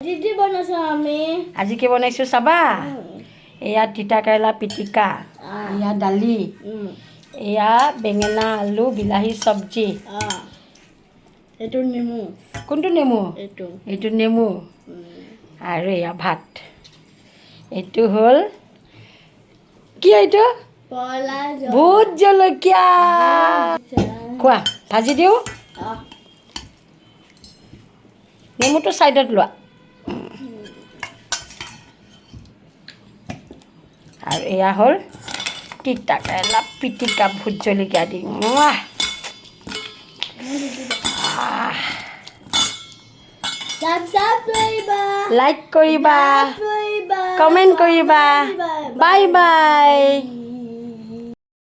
Didi বনাইছো আমি আজি কি বনাইছো চাবা এয়া তিতা কেৰেলা পিটিকা এয়া দালি এয়া বেঙেনা আলু বিলাহী চব্জি এইটো নেমু কোনটো নেমু এইটো এইটো নেমু আৰু এয়া ভাত এইটো হ'ল কি এইটো পলা ভোট জলকীয়া খোৱা ভাজি দিওঁ নেমুটো ছাইডত লোৱা আৰু এয়া হ'ল তিতা কেৰেলা পিটিকা ভোট জলকীয়া দি লাইক কৰিবা কমেণ্ট কৰিবা বাই বাই